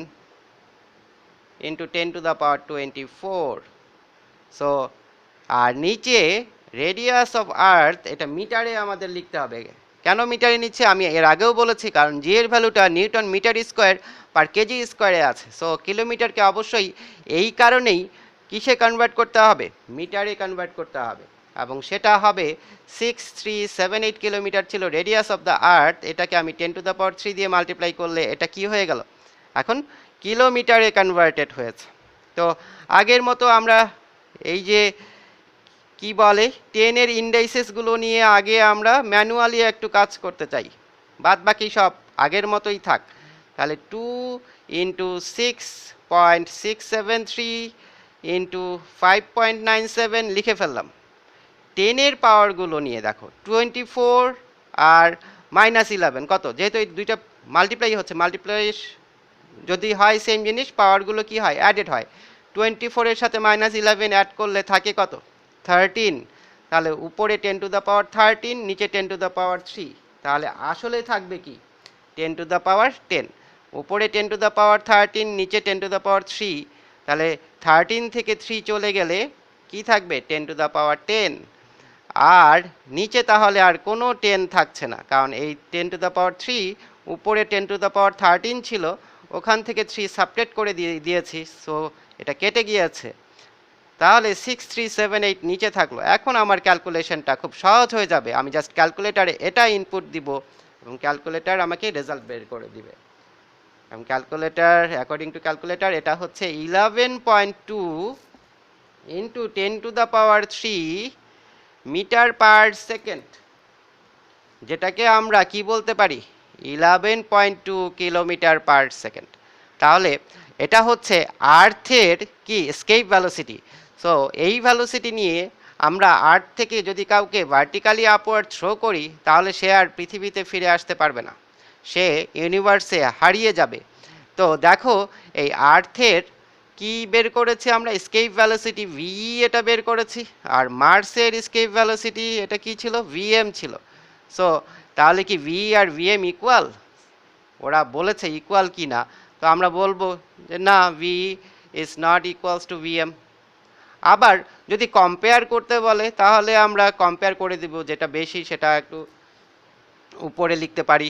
× 10⁻24। সো আর নিচে রেডিয়াস অফ আর্থ, এটা মিটারে আমাদের লিখতে হবে। কেন মিটারে নিচ্ছে আমি এর আগেও বলেছি, কারণ জি এর ভ্যালুটা newton metre square per KG স্কোয়ারে আছে। সো কিলোমিটারকে অবশ্যই এই কারণেই কিসে কনভার্ট করতে হবে? মিটারে কনভার্ট করতে হবে, এবং সেটা হবে 6378 কিলোমিটার ছিল রেডিয়াস অফ দ্য আর্থ। এটাকে আমি 10⁻³ দিয়ে মাল্টিপ্লাই করলে এটা কি হয়ে গেল? এখন কিলোমিটারে কনভার্টেড হয়েছে। তো আগের মতো আমরা এই যে কি বলে 10-এর ইন্ডাইসেসগুলো নিয়ে আগে আমরা ম্যানুয়ালি একটু কাজ করতে চাই, বাদ বাকি সব আগের মতোই থাক। তাহলে 2 × 6.673 × 5.97 লিখে ফেললাম। 10-এর পাওয়ারগুলো নিয়ে দেখো 24 আর -11 কত? যেহেতু এই দুইটা মাল্টিপ্লাই হচ্ছে, মাল্টিপ্লাই যদি হয় সেম জিনিস, পাওয়ারগুলো কি হয়? অ্যাডেড হয়। 24-এর সাথে -11 অ্যাড করলে থাকে কত? 13। তাহলে উপরে 10⁻13, নিচে 10⁻3। তাহলে আসলে থাকবে কি? 10⁻10। উপরে 10⁻13, নিচে 10⁻3। তাহলে 13 থেকে 3 চলে গেলে কি থাকবে? 10⁻10। আর নিচে তাহলে আর কোনো 10 থাকছে না, কারণ এই 10⁻3 উপরে 10⁻13 ছিল, ওখান থেকে 3 সাবট্রাক্ট করে দিয়েছি, সো এটা কেটে গিয়েছে। তাহলে 6378 নিচে থাকলো। এখন আমার ক্যালকুলেশনটা খুব সহজ হয়ে যাবে। আমি জাস্ট ক্যালকুলেটারে এটা ইনপুট দিব এবং ক্যালকুলেটর আমাকে রেজাল্ট বের করে দিবে। এবং ক্যালকুলেটর অ্যাকর্ডিং টু ক্যালকুলেটর এটা হচ্ছে 11.2 ইন্টু 10⁻³ মিটার পার সেকেন্ড, যেটাকে আমরা কি বলতে পারি 11.2 কিলোমিটার পার সেকেন্ড। তাহলে এটা হচ্ছে আর্থের কি এসকেপ ভেলোসিটি। সো এই ভেলোসিটি নিয়ে আমরা আর্থ থেকে যদি কাউকে ভার্টিক্যালি আপওয়ার্ড থ্রো করি তাহলে সে আর পৃথিবীতে ফিরে আসতে পারবে না, সে ইউনিভার্সে হারিয়ে যাবে। তো দেখো এই আর্থের কি বের করেছি আমরা, এসকেপ ভেলোসিটি ভি এটা বের করেছি, আর মার্সের এসকেপ ভেলোসিটি এটা কি ছিল, ভিএম ছিল। সো তাহলে কি ভি আর ভিএম ইকুয়াল? ওরা বলেছে ইকুয়াল কি না, তো আমরা বলবো যে না, V is not equals to VM. আবার যদি কম্পেয়ার করতে বলে তাহলে আমরা কম্পেয়ার করে দিব, যেটা বেশি সেটা একটু উপরে লিখতে পারি,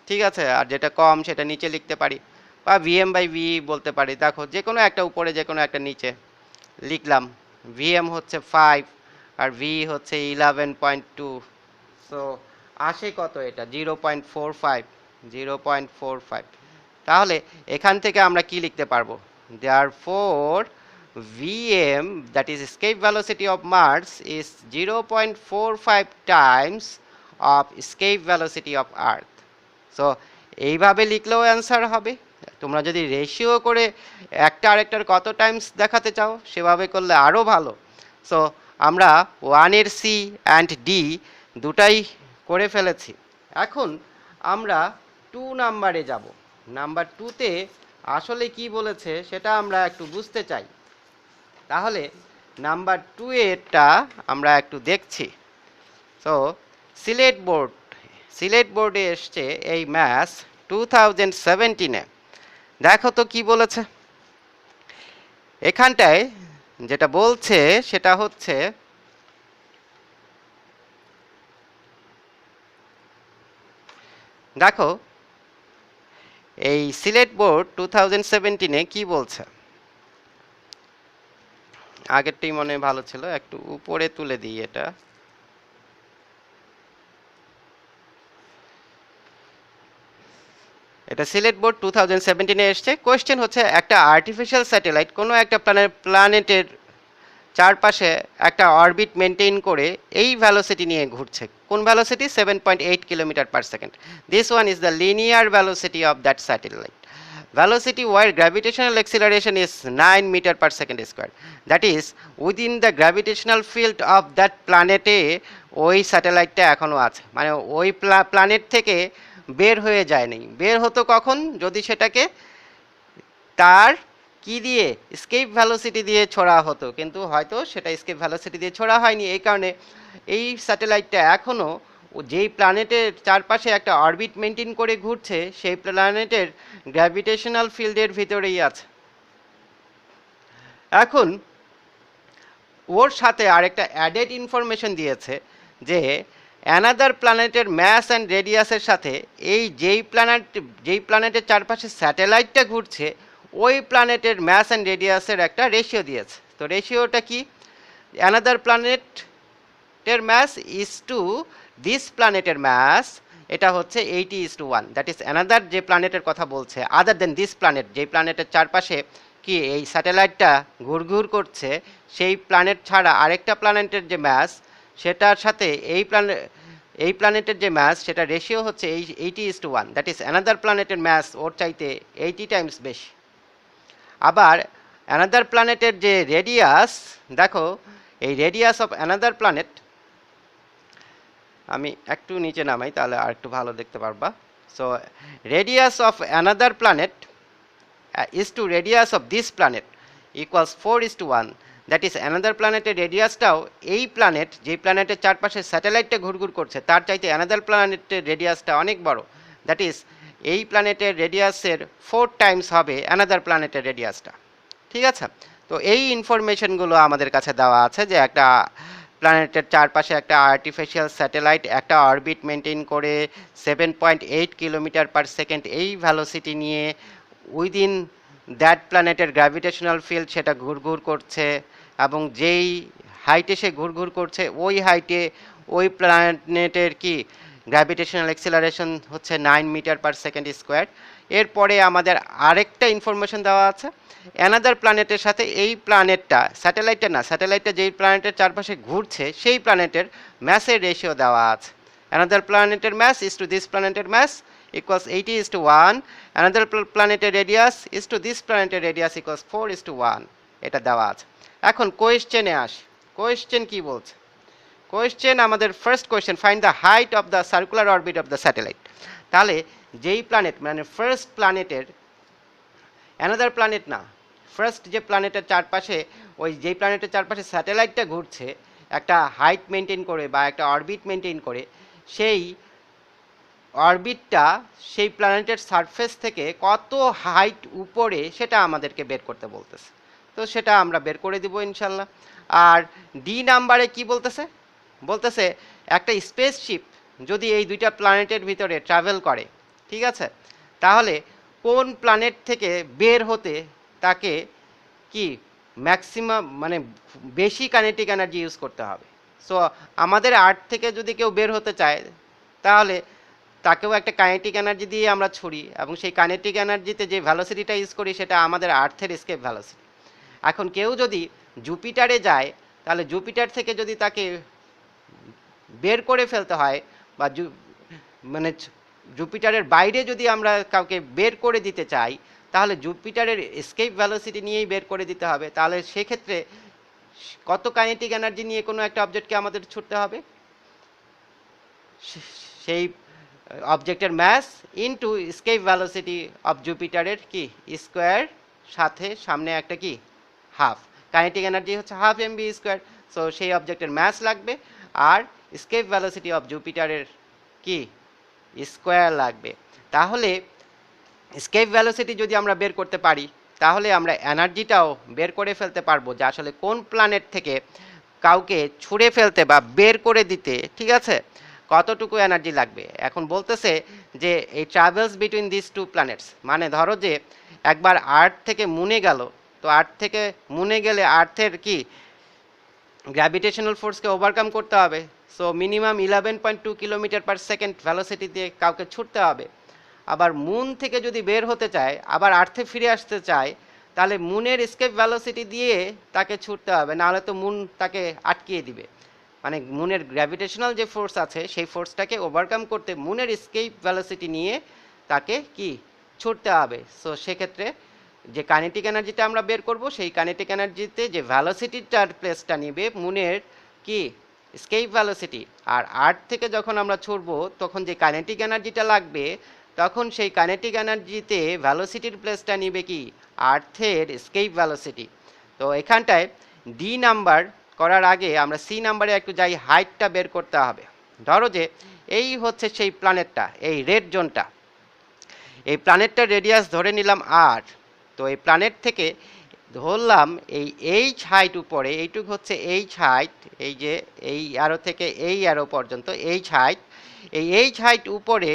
ঠিক আছে, আর যেটা কম সেটা নিচে লিখতে পারি, বা ভিএম বাই ভি বলতে পারি। দেখো যে কোনো একটা উপরে যে কোনো একটা নিচে লিখলাম। ভিএম হচ্ছে 5 আর ভি হচ্ছে 11.2। সো আসে কত, এটা 0.45, 0.45। তাহলে এখান থেকে আমরা কি লিখতে পারবো, therefore vm, that is escape velocity of Mars, is 0.45 times of escape velocity of Earth. So এইভাবে লিখলেও অ্যান্সার হবে। তোমরা যদি রেশিও করে একটা আরেকটার কত টাইমস দেখাতে চাও সেভাবে করলে আরও ভালো। সো আমরা 1 এর সি অ্যান্ড ডি দুটাই করে ফেলেছি। এখন আমরা 2 নাম্বারে যাব। নাম্বার 2তে আসলে কি বলেছে সেটা আমরা একটু বুঝতে চাই। তাহলে নাম্বার 2 এরটা আমরা একটু দেখছি। সো সিলেট বোর্ডে এসছে এই ম্যাথস 2017-এ। দেখো তো কি বলেছে এখানটায়। যেটা বলছে সেটা হচ্ছে দেখো এই সিলেট বোর্ড 2017-এ কি বলছে, আগেরটাই মনে ভালো ছিল, একটু উপরে তুলে দিই এটা। এটা সিলেট বোর্ড 2017-এ এসছে। কোয়েশ্চেন হচ্ছে একটা আর্টিফিশিয়াল স্যাটেলাইট কোনো একটা প্ল্যানেটের চারপাশে একটা অরবিট মেনটেন করে এই ভ্যালোসিটি নিয়ে ঘুরছে। কোন velocity? 7.8 kilometre per second. This one is the linear velocity of that satellite. Velocity where gravitational acceleration is 9 meter per second square. That is within the gravitational field of that planet এ ওই স্যাটেলাইটটা এখনো আছে, মানে ওই প্ল্যানেট থেকে বের হয়ে যায়নি। বের হতো কখন? যদি সেটাকে তার কি দিয়ে এসকেপ ভ্যালোসিটি দিয়ে ছোড়া হতো, কিন্তু হয়তো সেটা এসকেপ ভ্যালোসিটি দিয়ে ছোড়া হয়নি। এই কারণে এই স্যাটেলাইটটা এখনও যেই প্ল্যানেটের চারপাশে একটা অরবিট মেনটেন করে ঘুরছে সেই প্ল্যানেটের গ্র্যাভিটেশনাল ফিল্ডের ভিতরেই আছে। এখন ওর সাথে আরেকটা অ্যাডেড ইনফরমেশন দিয়েছে যে অ্যানাদার প্ল্যানেটের ম্যাস অ্যান্ড রেডিয়াসের সাথে এই যেই প্ল্যানেটের চারপাশে স্যাটেলাইটটা ঘুরছে ওই প্ল্যানেটের ম্যাস অ্যান্ড রেডিয়াসের একটা রেশিও দিয়েছে। তো রেশিওটা কি? অ্যানাদার প্ল্যানেটের ম্যাস ইজ টু দিস প্ল্যানেটের ম্যাস, এটা হচ্ছে 80:1। দ্যাট ইজ অ্যানাদার যে প্ল্যানেটের কথা বলছে, আদার দেন দিস প্ল্যানেট, যেই প্ল্যানেটের চারপাশে কি এই স্যাটেলাইটটা ঘুরঘুর করছে সেই প্ল্যানেট ছাড়া আরেকটা প্ল্যানেটের যে ম্যাস সেটার সাথে এই প্ল্যানেটের যে ম্যাস সেটা রেশিও হচ্ছে 80:1। দ্যাট ইজ অ্যানাদার প্ল্যানেটের ম্যাস ওর চাইতে 80 টাইমস বেশি। আবার অ্যানাদার প্ল্যানেটের যে রেডিয়াস, দেখো এই রেডিয়াস অফ অ্যানাদার প্ল্যানেট, আমি একটু নিচে নামাই তাহলে আর একটু ভালো দেখতে পারবা। So radius of another planet is to radius of this planet equals 4:1। That is another প্ল্যানেটের রেডিয়াসটাও এই প্ল্যানেট যেই প্ল্যানেটের চারপাশে স্যাটেলাইটটা ঘুরঘুর করছে তার চাইতে অ্যানাদার প্ল্যানেটের রেডিয়াসটা অনেক বড়। দ্যাট ইজ এই প্ল্যানেটের রেডিয়াসের 4 টাইমস হবে অ্যানাদার প্ল্যানেটের রেডিয়াসটা। ঠিক আছে, তো এই ইনফরমেশনগুলো আমাদের কাছে দেওয়া আছে যে একটা প্ল্যানেটের চারপাশে একটা আর্টিফিশিয়াল স্যাটেলাইট একটা অরবিট মেনটেন করে 7.8 কিলোমিটার পার সেকেন্ড এই ভ্যালোসিটি নিয়ে উইদিন দ্যাট প্ল্যানেটের গ্র্যাভিটেশনাল ফিল্ড সেটা ঘুরঘুর করছে এবং যেই হাইটে সে ঘুরঘুর করছে ওই হাইটে ওই প্ল্যানেটের কি গ্র্যাভিটেশনাল অ্যাক্সিলারেশন হচ্ছে 9 মিটার পার সেকেন্ড স্কোয়ার। এরপরে আমাদের আরেকটা ইনফরমেশন দেওয়া আছে, অ্যানাদার প্ল্যানেটের সাথে এই প্ল্যানেটটা, স্যাটেলাইটটা না, স্যাটেলাইটটা যেই প্ল্যানেটের চারপাশে ঘুরছে সেই প্ল্যানেটের ম্যাসের রেশিও দেওয়া আছে। অ্যানাদার প্ল্যানেটের ম্যাস ইজ টু দিস প্ল্যানেটের mass equals 80:1, another planeted radius is to this planeted radius equals 4:1, এটা দেওয়া আছে। এখন কোয়েশ্চেনে আসি, কোয়েশ্চেন কি বলছে? কোয়েশ্চেন আমাদের first question, find the height of the circular orbit of the satellite. তাহলে যেই প্ল্যানেট মানে ফার্স্ট প্ল্যানেটের, অ্যানাদার প্ল্যানেট না, ফার্স্ট যে প্ল্যানেটের চারপাশে, ওই যেই প্ল্যানেটের চারপাশে স্যাটেলাইটটা ঘুরছে একটা হাইট মেনটেন করে বা একটা অরবিট মেনটেন করে, সেই অরবিটটা সেই প্ল্যানেটের সারফেস থেকে কত হাইট উপরে সেটা আমাদেরকে বের করতে বলতেছে। তো সেটা আমরা বের করে দিব ইনশাল্লাহ। আর ডি নাম্বারে কি বলতেছে? বলতেছে একটা স্পেসশিপ যদি এই দুইটা প্ল্যানেটের ভিতরে ট্রাভেল করে, ঠিক আছে, তাহলে কোন প্ল্যানেট থেকে বের হতে তাকে কি ম্যাক্সিমাম মানে বেশি কাইনেটিক এনার্জি ইউজ করতে হবে। সো আমাদের আর্থ থেকে যদি কেউ বের হতে চায় তাহলে তাকেও একটা কাইনেটিক এনার্জি দিয়ে আমরা ছুড়ি, এবং সেই কাইনেটিক এনার্জিতে যে ভ্যালোসিটিটা ইউজ করি সেটা আমাদের আর্থের এসকেপ ভ্যালোসিটি। এখন কেউ যদি জুপিটারে যায় তাহলে জুপিটার থেকে যদি তাকে বের করে ফেলতে হয় বা মানে জুপিটারের বাইরে যদি আমরা কাউকে বের করে দিতে চাই তাহলে জুপিটারের এসকেপ ভ্যালোসিটি নিয়েই বের করে দিতে হবে। তাহলে সেক্ষেত্রে কত কাইনেটিক এনার্জি নিয়ে কোনো একটা অবজেক্টকে আমাদের ছুটতে হবে? সেই অবজেক্টের mass into escape velocity of জুপিটারের কি স্কোয়ার, সাথে সামনে একটা কি হাফ, কাইনেটিক এনার্জি হচ্ছে হাফ এমবি স্কোয়ার। সো সেই অবজেক্টের ম্যাস লাগবে আর এসকেপ ভ্যালোসিটি অফ জুপিটারের কি স্কোয়ার লাগবে। তাহলে এসকেপ ভ্যালোসিটি যদি আমরা বের করতে পারি তাহলে আমরা এনার্জিটাও বের করে ফেলতে পারবো যে আসলে কোন প্ল্যানেট থেকে কাউকে ছুঁড়ে ফেলতে বা বের করে দিতে, ঠিক আছে, কতটুকু এনার্জি লাগবে। এখন বলতেছে যে এই travels between this two planets, মানে ধরো যে একবার আর্থ থেকে মুনে গেল, তো আর্থ থেকে মুনে গেলে আর্থের কি গ্র্যাভিটেশনাল ফোর্সকে ওভারকাম করতে হবে। So minimum 11.2 kilometre per second velocity দিয়ে কাউকে ছুটতে হবে। আবার মুন থেকে যদি বের হতে চায়, আবার আর্থে ফিরে আসতে চায়, তাহলে মুনের এসকেপ ভ্যালোসিটি দিয়ে তাকে ছুটতে হবে, নাহলে তো মুন তাকে আটকিয়ে দিবে। মানে মুনের গ্র্যাভিটেশনাল যে ফোর্স আছে সেই ফোর্সটাকে ওভারকাম করতে মুনের এসকেপ ভ্যালোসিটি নিয়ে তাকে কি ছুটতে হবে। সো সেক্ষেত্রে যে কাইনেটিক এনার্জিটা আমরা বের করব সেই কাইনেটিক এনার্জিতে যে ভ্যালোসিটিটার প্লেসটা নেবে মুনের কি এসকেপ ভ্যালোসিটি, আর আর্থ থেকে যখন আমরা ছুটবো তখন যে কাইনেটিক এনার্জিটা লাগবে তখন সেই কাইনেটিক এনার্জিতে ভ্যালোসিটির প্লেসটা নেবে কি আর্থের এসকেপ ভ্যালোসিটি। তো এখানটায় ডি নাম্বার করার আগে আমরা সি নাম্বারে একটু যাই, হাইটটা বের করতে হবে। ধরো যে এই হচ্ছে সেই প্ল্যানেটটা, এই রেড জোনটা, এই প্ল্যানেটটার রেডিয়াস ধরে নিলাম আর। তো এই প্ল্যানেট থেকে ধরলাম এই এইচ হাইট উপরে, এইটুক হচ্ছে এইচ হাইট, এই যে এই অ্যারো থেকে এই অ্যারো পর্যন্ত এইচ হাইট, এই এইচ হাইট উপরে,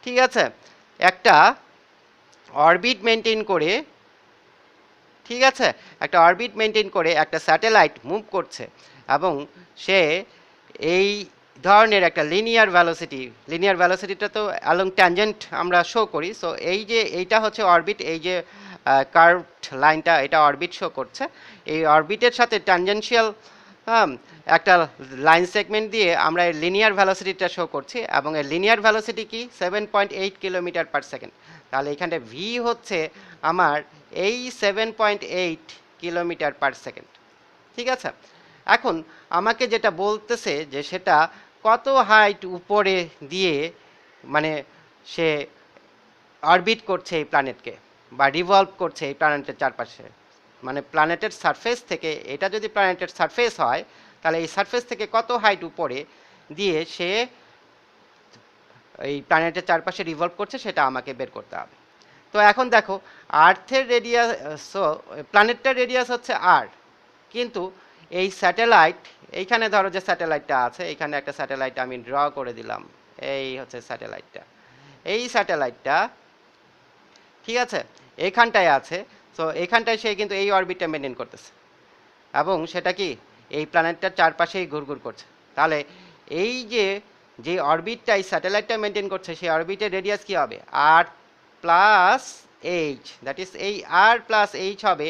ঠিক আছে, একটা অরবিট মেনটেন করে, ঠিক আছে, একটা অরবিট মেনটেন করে একটা স্যাটেলাইট মুভ করছে এবং সে এই ধরনের একটা লিনিয়ার ভ্যালোসিটি, লিনিয়ার ভ্যালোসিটিটা তো অ্যালং ট্যানজেন্ট আমরা শো করি। সো এই যে এইটা হচ্ছে অরবিট, এই যে কার্ভড লাইনটা এটা অরবিট শো করছে, এই অরবিটের সাথে ট্যানজেনশিয়াল একটা লাইন সেগমেন্ট দিয়ে আমরা এই লিনিয়ার ভ্যালোসিটিটা শো করছি, এবং এই লিনিয়ার ভ্যালোসিটি কি 7.8 কিলোমিটার পার সেকেন্ড। তাহলে এখানে ভি হচ্ছে আমার এই 7.8 কিলোমিটার পার সেকেন্ড, ঠিক আছে। এখন আমাকে যেটা বলতেছে যে সেটা কত হাইট উপরে দিয়ে মানে সে অরবিট করছে এই প্ল্যানেটকে বা রিভলভ করছে এই প্ল্যানেটের চারপাশে, মানে প্ল্যানেটের সারফেস থেকে, এটা যদি প্ল্যানেটের সারফেস হয় তাহলে এই সারফেস থেকে কত হাইট উপরে দিয়ে সে এই প্ল্যানেটের চারপাশে রিভলভ করছে সেটা আমাকে বের করতে হবে। তো এখন দেখো আর্থের রেডিয়াস, সো প্ল্যানেটটার রেডিয়াস হচ্ছে আর, কিন্তু এই স্যাটেলাইট, এইখানে ধরো যে স্যাটেলাইটটা আছে, এইখানে একটা স্যাটেলাইট আমি ড্র করে দিলাম, এই হচ্ছে স্যাটেলাইটটা, এই স্যাটেলাইটটা, ঠিক আছে, এখানটায় আছে। সো এখানটায় সে কিন্তু এই অরবিটটা মেনটেন করতেছে এবং সেটা কি এই প্ল্যানেটটার চারপাশেই ঘুরঘুর করছে। তাহলে এই যে অরবিটটা এই স্যাটেলাইটটা মেনটেন করছে সেই অরবিটের রেডিয়াস কি হবে আর প্লাস এইচ, দ্যাট ইজ এই আর প্লাস এইচ হবে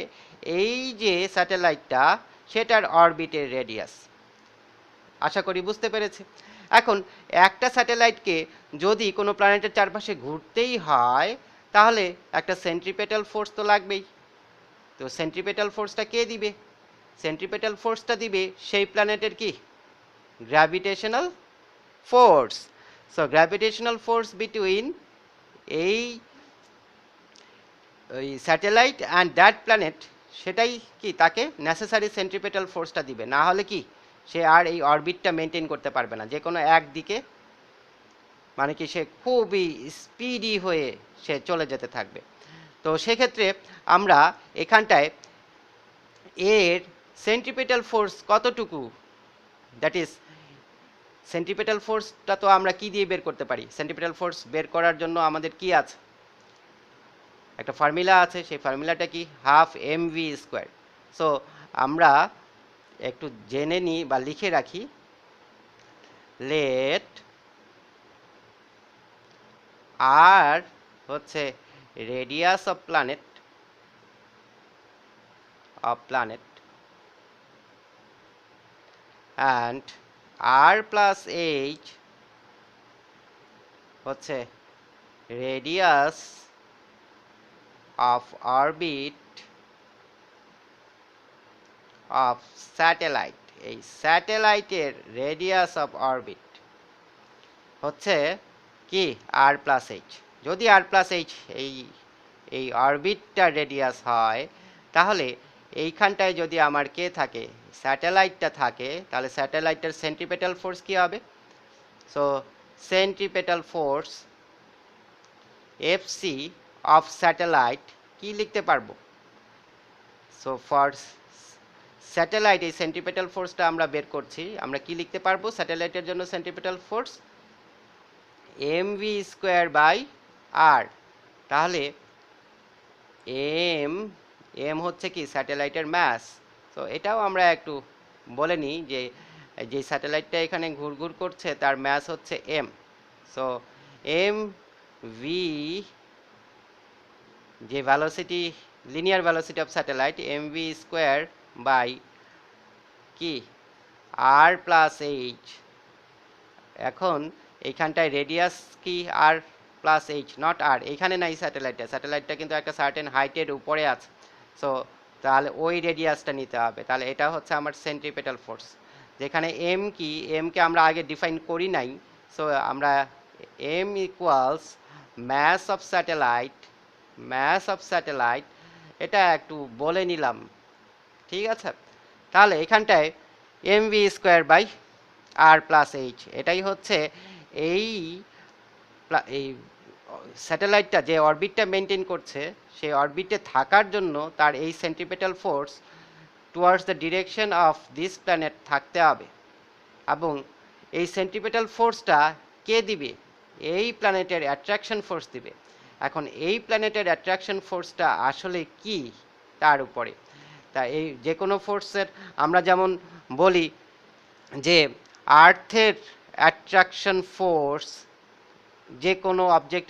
এই যে স্যাটেলাইটটা সেটার অরবিটের রেডিয়াস। আশা করি বুঝতে পেরেছে। এখন একটা স্যাটেলাইটকে যদি কোনো প্ল্যানেটের চারপাশে ঘুরতেই হয় তাহলে একটা সেন্ট্রিপেটাল ফোর্স তো লাগবেই। তো সেন্ট্রিপেটাল ফোর্সটা কে দিবে? সেন্ট্রিপেটাল ফোর্সটা দিবে সেই প্ল্যানেটের কি gravitational force. So gravitational force between এই ওই স্যাটেলাইট অ্যান্ড দ্যাট প্ল্যানেট সেটাই কি তাকে নেসেসারি সেন্ট্রিপেটাল ফোর্সটা দিবে, না হলে কি সে আর এই অরবিটটা মেনটেন করতে পারবে না, যে কোনো একদিকে মানে কি সে খুবই স্পিডি হয়ে সে চলে যেতে থাকবে। তো সেক্ষেত্রে আমরা এখানটায় এর সেন্ট্রিপেটাল ফোর্স কতটুকু, দ্যাট ইজ সেন্ট্রিপেটাল ফোর্সটা তো আমরা কি দিয়ে বের করতে পারি? সেন্ট্রিপেটাল ফোর্স বের করার জন্য আমাদের কি আছে, একটা ফর্মুলা আছে, সেই ফর্মুলাটা কি half M V square. So আমরা একটু জেনে নিই বা লিখে রাখি, লেট আর হচ্ছে radius of planet and R plus H হচ্ছে radius of orbit of satellite. এই স্যাটেলাইটের রেডিয়াস অফ অরবিট হচ্ছে কি আর প্লাস এইচ। যদি আর প্লাস এইচ এই অরবিটটার রেডিয়াস হয় তাহলে এইখানটায় যদি আমার কে থাকে, স্যাটেলাইটটা থাকে, তাহলে স্যাটেলাইটের সেন্ট্রিপেটাল ফোর্স কি হবে? So centripetal force FC of satellite কি লিখতে পারবো? সো ফর স্যাটেলাইট এই সেন্ট্রিপেটাল ফোর্সটা আমরা বের করছি, আমরা কি লিখতে পারবো স্যাটেলাইটের জন্য centripetal force? M V square by R. তাহলে এম হচ্ছে কি স্যাটেলাইটের ম্যাস। তো এটাও আমরা একটু বলে নিই যে যে স্যাটেলাইটটা এখানে ঘুরঘুর করছে তার ম্যাস হচ্ছে এম। সো এম ভি যে velocity, linear velocity of satellite, M V square by কি আর প্লাস এইচ। এখন এইখানটায় রেডিয়াস কি R plus H, not R. এইখানে নাই স্যাটেলাইটটা কিন্তু একটা সার্টেন হাইটের উপরে আছে। সো তাহলে ওই রেডিয়াসটা নিতে হবে। তাহলে এটা হচ্ছে আমার সেন্ট্রিপেটাল ফোর্স, যেখানে এম কি, এমকে আমরা আগে ডিফাইন করি নাই। সো আমরা M equals mass of satellite এটা একটু বলে নিলাম, ঠিক আছে। তাহলে এখানটায় M V square by R plus H, এটাই হচ্ছে এই স্যাটেলাইটটা যে অরবিটটা মেনটেন করছে সেই অরবিটে থাকার জন্য তার এই centripetal force towards the direction of this planet থাকতে হবে। এবং এই সেন্ট্রিপেটাল ফোর্সটা কে দিবে? এই প্ল্যানেটের অ্যাট্রাকশন ফোর্স দিবে। এখন এই প্ল্যানেটের অ্যাট্রাকশন ফোর্সটা আসলে কি তার উপরে। তা এই যে কোনো ফোর্সের আমরা যেমন বলি যে আর্থের অ্যাট্রাকশন ফোর্স যে কোনো অবজেক্টের